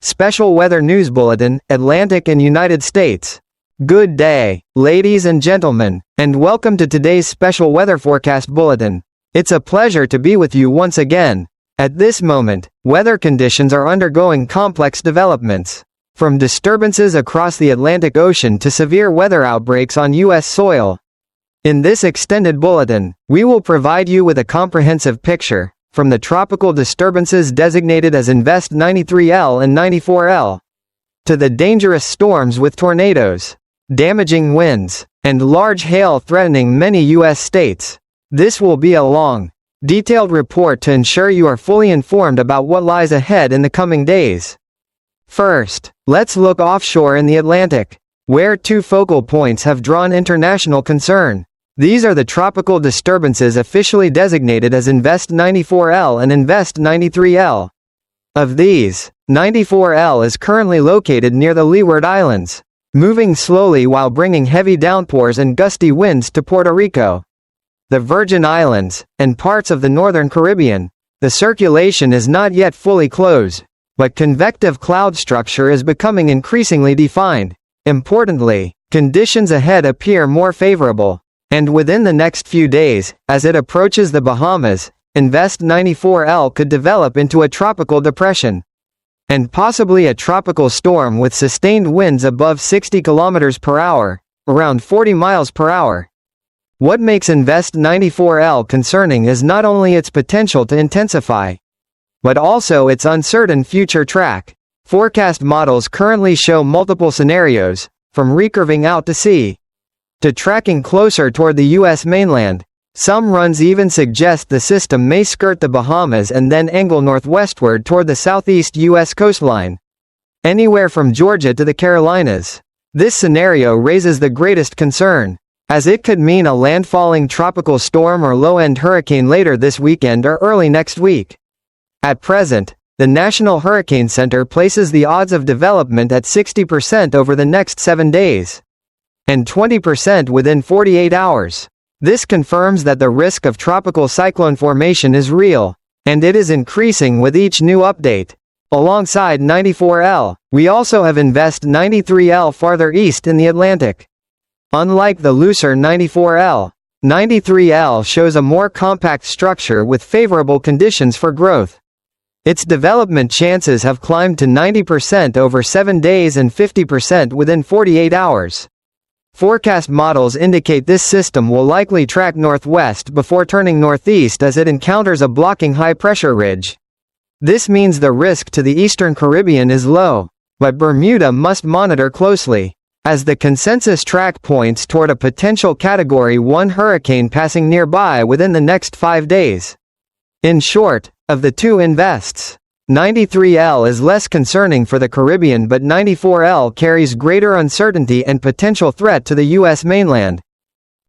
Special Weather News Bulletin, Atlantic and United States. Good day, ladies and gentlemen, and welcome to today's special weather forecast bulletin. It's a pleasure to be with you once again. At this moment, weather conditions are undergoing complex developments. From disturbances across the Atlantic Ocean to severe weather outbreaks on U.S. soil. In this extended bulletin, we will provide you with a comprehensive picture, from the tropical disturbances designated as Invest 93L and 94L, to the dangerous storms with tornadoes, damaging winds, and large hail threatening many U.S. states. This will be a long, detailed report to ensure you are fully informed about what lies ahead in the coming days. First, let's look offshore in the Atlantic, where two focal points have drawn international concern. These are the tropical disturbances officially designated as Invest 94L and Invest 93L. Of these, 94L is currently located near the Leeward Islands, moving slowly while bringing heavy downpours and gusty winds to Puerto Rico, the Virgin Islands, and parts of the Northern Caribbean. The circulation is not yet fully closed, but convective cloud structure is becoming increasingly defined. Importantly, conditions ahead appear more favorable. And within the next few days, as it approaches the Bahamas, Invest 94L could develop into a tropical depression, and possibly a tropical storm with sustained winds above 60 km per hour, around 40 miles per hour. What makes Invest 94L concerning is not only its potential to intensify, but also its uncertain future track. Forecast models currently show multiple scenarios, from recurving out to sea, to tracking closer toward the U.S. mainland. Some runs even suggest the system may skirt the Bahamas and then angle northwestward toward the southeast U.S. coastline, anywhere from Georgia to the Carolinas. This scenario raises the greatest concern, as it could mean a landfalling tropical storm or low-end hurricane later this weekend or early next week. At present, the National Hurricane Center places the odds of development at 60% over the next 7 days. And 20% within 48 hours. This confirms that the risk of tropical cyclone formation is real, and it is increasing with each new update. Alongside 94L, we also have Invest 93L farther east in the Atlantic. Unlike the looser 94L, 93L shows a more compact structure with favorable conditions for growth. Its development chances have climbed to 90% over 7 days and 50% within 48 hours. Forecast models indicate this system will likely track northwest before turning northeast as it encounters a blocking high-pressure ridge. This means the risk to the eastern Caribbean is low, but Bermuda must monitor closely, as the consensus track points toward a potential Category 1 hurricane passing nearby within the next 5 days. In short, of the two invests, 93L is less concerning for the Caribbean, but 94L carries greater uncertainty and potential threat to the U.S. mainland.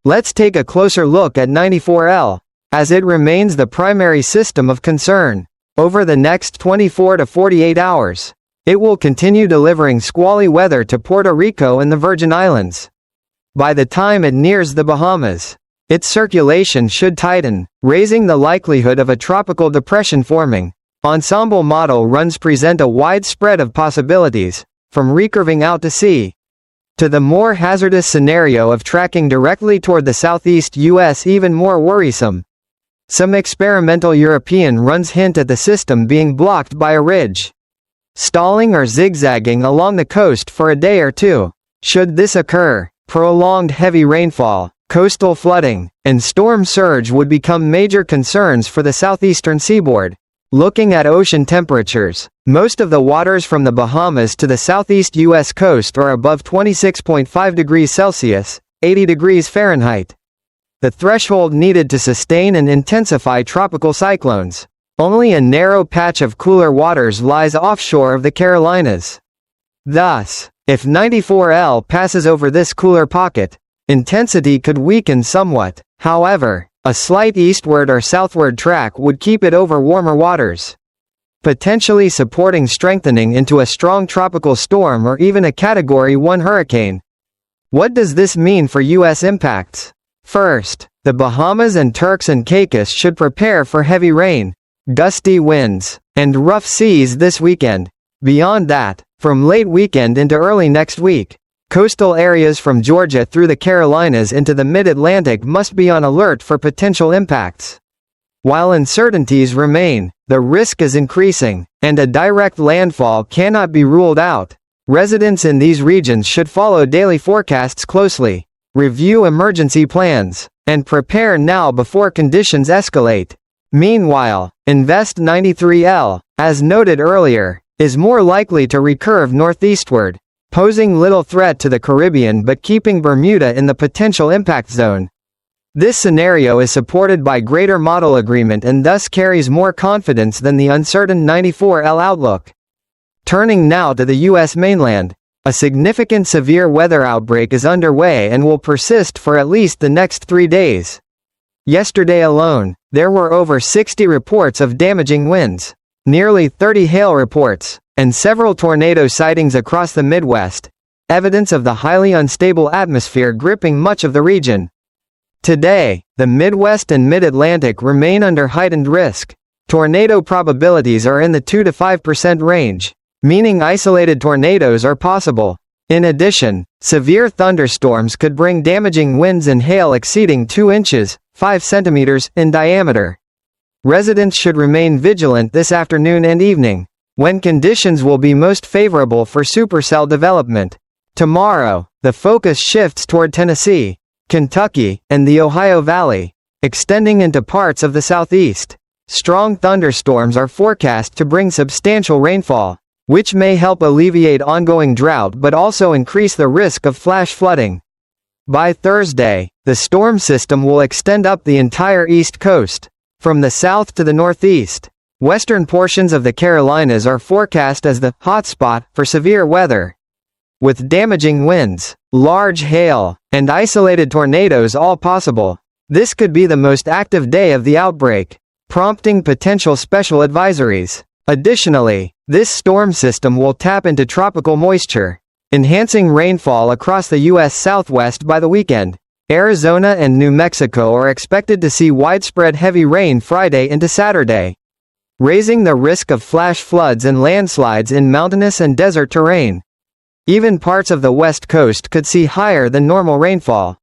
Let's take a closer look at 94L, as it remains the primary system of concern. Over the next 24 to 48 hours, it will continue delivering squally weather to Puerto Rico and the Virgin Islands. By the time it nears the Bahamas, its circulation should tighten, raising the likelihood of a tropical depression forming. Ensemble model runs present a wide spread of possibilities, from recurving out to sea, to the more hazardous scenario of tracking directly toward the southeast U.S. even more worrisome. Some experimental European runs hint at the system being blocked by a ridge, stalling or zigzagging along the coast for a day or two. Should this occur, prolonged heavy rainfall, coastal flooding, and storm surge would become major concerns for the southeastern seaboard. Looking at ocean temperatures, most of the waters from the Bahamas to the southeast U.S. coast are above 26.5 degrees Celsius, 80 degrees Fahrenheit. The threshold needed to sustain and intensify tropical cyclones. Only a narrow patch of cooler waters lies offshore of the Carolinas. Thus, if 94L passes over this cooler pocket, intensity could weaken somewhat. However, a slight eastward or southward track would keep it over warmer waters, potentially supporting strengthening into a strong tropical storm or even a Category 1 hurricane. What does this mean for U.S. impacts? First, the Bahamas and Turks and Caicos should prepare for heavy rain, gusty winds, and rough seas this weekend. Beyond that, from late weekend into early next week, coastal areas from Georgia through the Carolinas into the mid-Atlantic must be on alert for potential impacts. While uncertainties remain, the risk is increasing, and a direct landfall cannot be ruled out. Residents in these regions should follow daily forecasts closely, review emergency plans, and prepare now before conditions escalate. Meanwhile, Invest 93L, as noted earlier, is more likely to recurve northeastward, posing little threat to the Caribbean but keeping Bermuda in the potential impact zone. This scenario is supported by greater model agreement and thus carries more confidence than the uncertain 94L outlook. Turning now to the U.S. mainland, a significant severe weather outbreak is underway and will persist for at least the next 3 days. Yesterday alone, there were over 60 reports of damaging winds, nearly 30 hail reports, and several tornado sightings across the Midwest, evidence of the highly unstable atmosphere gripping much of the region. Today, the Midwest and Mid-Atlantic remain under heightened risk. Tornado probabilities are in the 2 to 5% range, meaning isolated tornadoes are possible. In addition, severe thunderstorms could bring damaging winds and hail exceeding 2 inches, 5 centimeters, in diameter. Residents should remain vigilant this afternoon and evening, when conditions will be most favorable for supercell development. Tomorrow, the focus shifts toward Tennessee, Kentucky, and the Ohio Valley, extending into parts of the southeast. Strong thunderstorms are forecast to bring substantial rainfall, which may help alleviate ongoing drought but also increase the risk of flash flooding. By Thursday, the storm system will extend up the entire East Coast, from the south to the northeast. Western portions of the Carolinas are forecast as the hotspot for severe weather, with damaging winds, large hail, and isolated tornadoes all possible. This could be the most active day of the outbreak, prompting potential special advisories. Additionally, this storm system will tap into tropical moisture, enhancing rainfall across the U.S. Southwest by the weekend. Arizona and New Mexico are expected to see widespread heavy rain Friday into Saturday, raising the risk of flash floods and landslides in mountainous and desert terrain. Even parts of the West Coast could see higher than normal rainfall.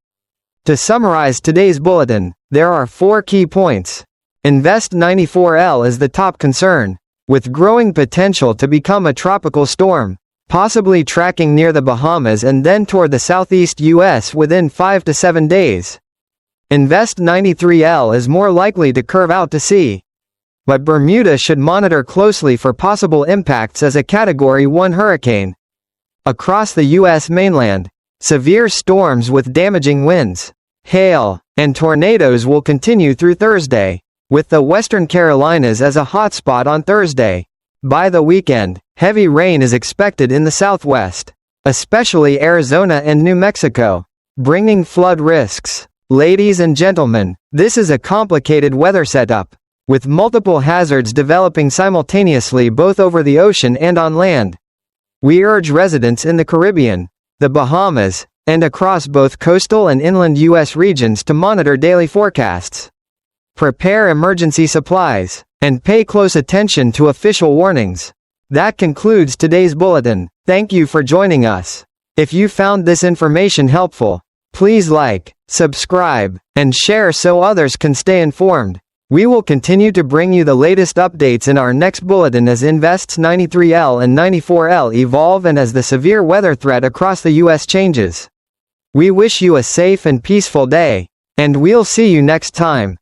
To summarize today's bulletin, there are 4 key points. Invest 94L is the top concern, with growing potential to become a tropical storm, possibly tracking near the Bahamas and then toward the southeast U.S. within 5 to 7 days. Invest 93L is more likely to curve out to sea, but Bermuda should monitor closely for possible impacts as a Category 1 hurricane. Across the U.S. mainland, severe storms with damaging winds, hail, and tornadoes will continue through Thursday, with the Western Carolinas as a hotspot on Thursday. By the weekend, heavy rain is expected in the southwest, especially Arizona and New Mexico, bringing flood risks. Ladies and gentlemen, this is a complicated weather setup, with multiple hazards developing simultaneously both over the ocean and on land. We urge residents in the Caribbean, the Bahamas, and across both coastal and inland U.S. regions to monitor daily forecasts, prepare emergency supplies, and pay close attention to official warnings. That concludes today's bulletin. Thank you for joining us. If you found this information helpful, please like, subscribe, and share so others can stay informed. We will continue to bring you the latest updates in our next bulletin as Invests 93L and 94L evolve and as the severe weather threat across the U.S. changes. We wish you a safe and peaceful day, and we'll see you next time.